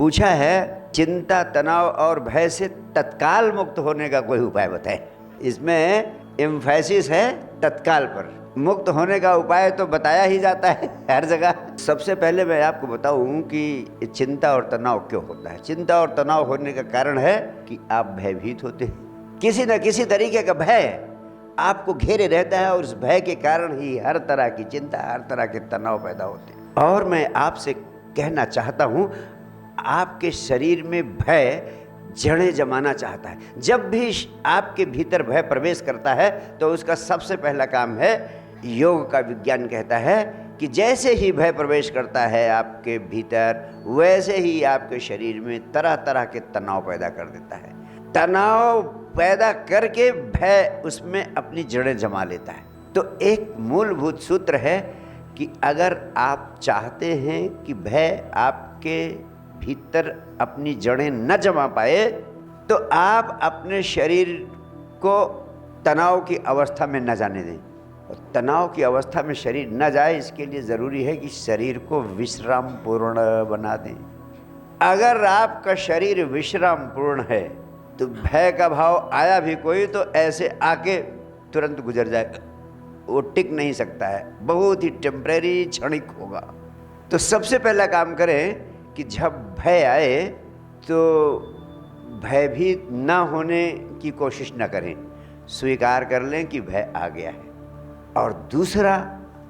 पूछा है चिंता, तनाव और भय से तत्काल मुक्त होने का कोई उपाय बताए। इसमें एम्फेसिस है तत्काल पर। मुक्त होने का उपाय तो बताया ही जाता है हर जगह। सबसे पहले मैं आपको बताऊं कि चिंता और तनाव क्यों होता है। चिंता और तनाव होने का कारण है कि आप भयभीत होते हैं। किसी न किसी तरीके का भय आपको घेरे रहता है और उस भय के कारण ही हर तरह की चिंता, हर तरह के तनाव पैदा होते हैं। और मैं आपसे कहना चाहता हूं, आपके शरीर में भय जड़ें जमाना चाहता है। जब भी आपके भीतर भय प्रवेश करता है तो उसका सबसे पहला काम है, योग का विज्ञान कहता है कि जैसे ही भय प्रवेश करता है आपके भीतर, वैसे ही आपके शरीर में तरह तरह के तनाव पैदा कर देता है। तनाव पैदा करके भय उसमें अपनी जड़ें जमा लेता है। तो एक मूलभूत सूत्र है कि अगर आप चाहते हैं कि भय आपके भीतर अपनी जड़ें न जमा पाए, तो आप अपने शरीर को तनाव की अवस्था में न जाने दें। और तनाव की अवस्था में शरीर न जाए, इसके लिए ज़रूरी है कि शरीर को विश्राम पूर्ण बना दें। अगर आपका शरीर विश्राम पूर्ण है तो भय का भाव आया भी कोई तो ऐसे आके तुरंत गुजर जाएगा, वो टिक नहीं सकता है, बहुत ही टेम्परेरी, क्षणिक होगा। तो सबसे पहला काम करें कि जब भय आए तो भयभीत न होने की कोशिश न करें, स्वीकार कर लें कि भय आ गया है। और दूसरा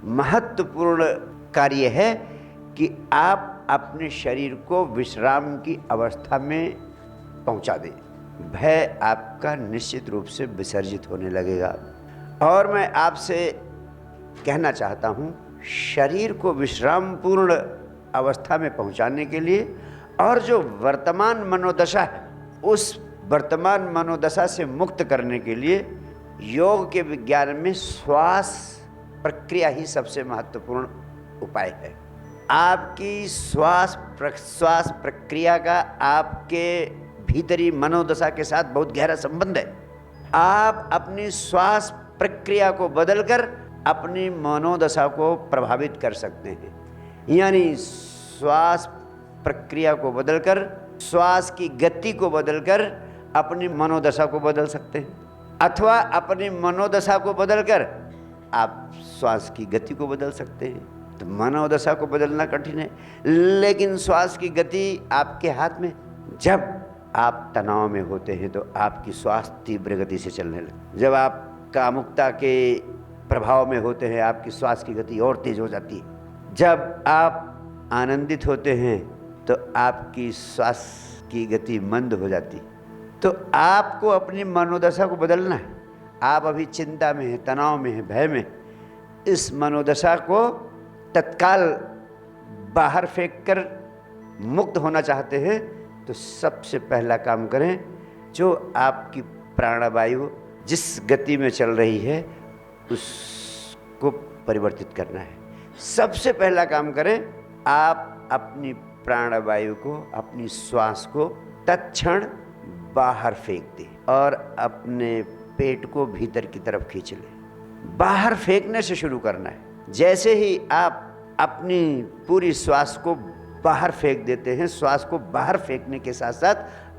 महत्वपूर्ण कार्य है कि आप अपने शरीर को विश्राम की अवस्था में पहुंचा दें। भय आपका निश्चित रूप से विसर्जित होने लगेगा। और मैं आपसे कहना चाहता हूं, शरीर को विश्राम पूर्ण अवस्था में पहुंचाने के लिए और जो वर्तमान मनोदशा है, उस वर्तमान मनोदशा से मुक्त करने के लिए योग के विज्ञान में श्वास प्रक्रिया ही सबसे महत्वपूर्ण उपाय है। आपकी श्वास प्रश्वास प्रक्रिया का आपके भीतरी मनोदशा के साथ बहुत गहरा संबंध है। आप अपनी श्वास प्रक्रिया को बदलकर अपनी मनोदशा को प्रभावित कर सकते हैं। यानी श्वास प्रक्रिया को बदलकर, श्वास की गति को बदलकर अपनी मनोदशा को बदल सकते हैं, अथवा अपनी मनोदशा को बदलकर आप श्वास की गति को बदल सकते हैं। तो मनोदशा को बदलना कठिन है, लेकिन श्वास की गति आपके हाथ में। जब आप तनाव में होते हैं तो आपकी श्वास तीव्र गति से चलने लगती। जब आप कामुकता के प्रभाव में होते हैं, आपकी श्वास की गति और तेज हो जाती है। जब आप आनंदित होते हैं तो आपकी श्वास की गति मंद हो जाती है। तो आपको अपनी मनोदशा को बदलना है। आप अभी चिंता में हैं, तनाव में हैं, भय में। इस मनोदशा को तत्काल बाहर फेंक कर मुक्त होना चाहते हैं तो सबसे पहला काम करें, जो आपकी प्राणवायु जिस गति में चल रही है उसको परिवर्तित करना है। सबसे पहला काम करें, आप अपनी प्राणवायु को, अपनी श्वास को तत्क्षण बाहर फेंक दें और अपने पेट को भीतर की तरफ खींच लें। बाहर फेंकने से शुरू करना है। जैसे ही आप अपनी पूरी श्वास को बाहर फेंक देते हैं, श्वास को बाहर फेंकने के साथ साथ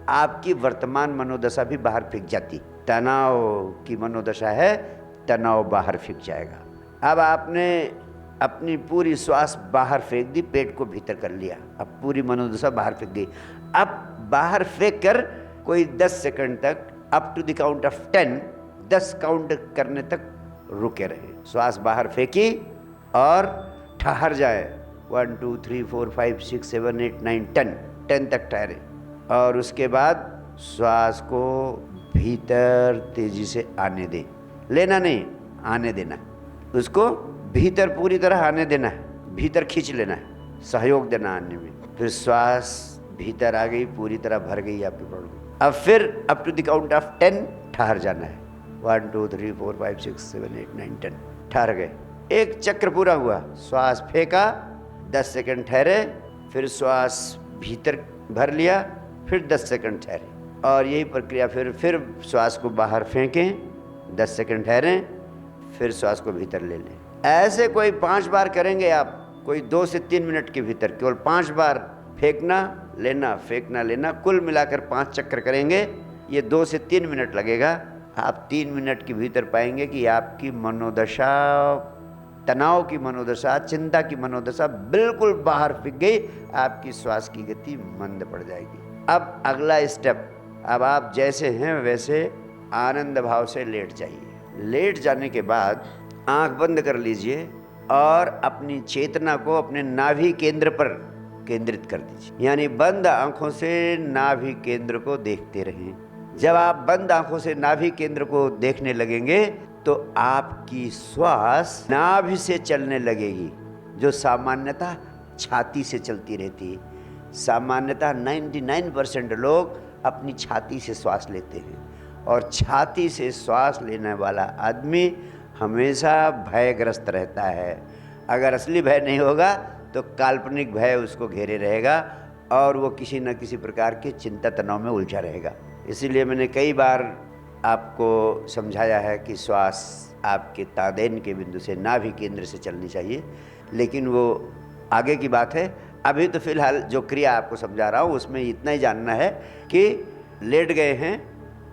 आपकी वर्तमान मनोदशा भी बाहर फेंक जाती। तनाव की मनोदशा है, तनाव बाहर फेंक जाएगा। अब आपने अपनी पूरी श्वास बाहर फेंक दी, पेट को भीतर कर लिया, अब पूरी मनोदशा बाहर फेंक गई। अब बाहर फेंक कर कोई 10 सेकंड तक, up to the count of 10, 10 count करने तक रुके रहे। श्वास बाहर फेंकी और ठहर जाए। 1 2 3 4 5 6 7 8 9 10 तक ठहरे। और उसके बाद श्वास को भीतर तेजी से आने दें। लेना नहीं, आने देना। उसको भीतर पूरी तरह आने देना है, भीतर खींच लेना है, सहयोग देना आने में। फिर श्वास भीतर आ गई, पूरी तरह भर गई आपकी बॉडी। अब फिर up to the count of 10 ठहर जाना है। 1 2 3 4 5 6 7 8 9 10 ठहर गए। एक चक्र पूरा हुआ। श्वास फेंका, 10 सेकंड ठहरे, फिर श्वास भीतर भर लिया, फिर 10 सेकंड ठहरे। और यही प्रक्रिया फिर श्वास को बाहर फेंकें, 10 सेकंड ठहरें, फिर श्वास को भीतर ले लें। ऐसे कोई 5 बार करेंगे आप, कोई 2 से 3 मिनट के भीतर केवल 5 बार फेंकना, लेना फेंकना लेना, कुल मिलाकर 5 चक्कर करेंगे। ये 2 से 3 मिनट लगेगा। आप 3 मिनट के भीतर पाएंगे कि आपकी मनोदशा, तनाव की मनोदशा, चिंता की मनोदशा बिल्कुल बाहर फेंक गई। आपकी श्वास की गति मंद पड़ जाएगी। अब अगला स्टेप, अब आप जैसे हैं वैसे आनंद भाव से लेट जाइए। लेट जाने के बाद आंख बंद कर लीजिए और अपनी चेतना को अपने नाभि केंद्र पर केंद्रित कर दीजिए। यानी बंद आंखों से नाभि केंद्र को देखते रहें। जब आप बंद आंखों से नाभि केंद्र को देखने लगेंगे तो आपकी श्वास नाभि से चलने लगेगी, जो सामान्यतः छाती से चलती रहती है। सामान्यतः 99% लोग अपनी छाती से श्वास लेते हैं, और छाती से श्वास लेने वाला आदमी हमेशा भयग्रस्त रहता है। अगर असली भय नहीं होगा तो काल्पनिक भय उसको घेरे रहेगा और वो किसी न किसी प्रकार के चिंता तनाव में उलझा रहेगा। इसीलिए मैंने कई बार आपको समझाया है कि श्वास आपके तादैन के बिंदु से, नाभि केंद्र से चलनी चाहिए, लेकिन वो आगे की बात है। अभी तो फिलहाल जो क्रिया आपको समझा रहा हूँ उसमें इतना ही जानना है कि लेट गए हैं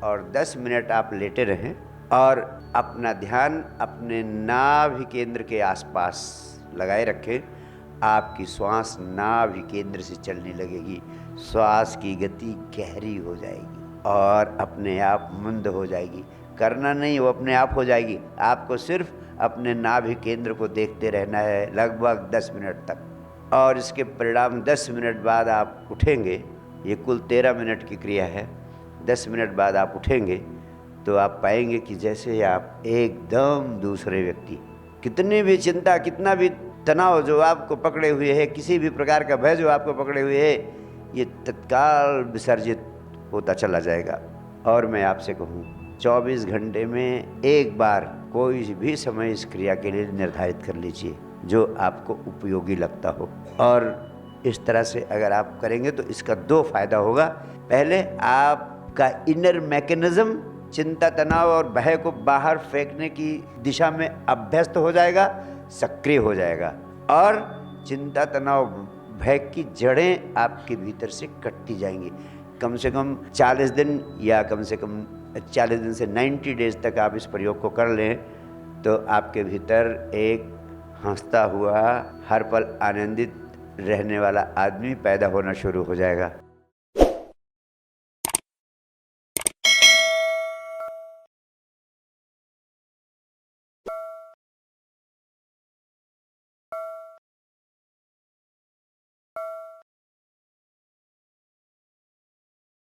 और 10 मिनट आप लेटे रहें और अपना ध्यान अपने नाभि केंद्र के आसपास लगाए रखें। आपकी श्वास नाभि केंद्र से चलने लगेगी, श्वास की गति गहरी हो जाएगी और अपने आप मंद हो जाएगी। करना नहीं, वो अपने आप हो जाएगी। आपको सिर्फ अपने नाभि केंद्र को देखते रहना है लगभग 10 मिनट तक, और इसके परिणाम 10 मिनट बाद आप उठेंगे। ये कुल 13 मिनट की क्रिया है। 10 मिनट बाद आप उठेंगे तो आप पाएंगे कि जैसे आप एकदम दूसरे व्यक्ति, कितनी भी चिंता, कितना भी तनाव जो आपको पकड़े हुए है, किसी भी प्रकार का भय जो आपको पकड़े हुए है, ये तत्काल विसर्जित होता चला जाएगा। और मैं आपसे कहूँ 24 घंटे में एक बार कोई भी समय इस क्रिया के लिए निर्धारित कर लीजिए जो आपको उपयोगी लगता हो, और इस तरह से अगर आप करेंगे तो इसका 2 फायदा होगा। पहले आपका इनर मैकेनिज्म चिंता तनाव और भय को बाहर फेंकने की दिशा में अभ्यस्त हो जाएगा, सक्रिय हो जाएगा, और चिंता तनाव भय की जड़ें आपके भीतर से कटती जाएंगी। कम से कम 40 दिन या कम से कम 40 दिन से 90 डेज तक आप इस प्रयोग को कर लें तो आपके भीतर एक हंसता हुआ, हर पल आनंदित रहने वाला आदमी पैदा होना शुरू हो जाएगा।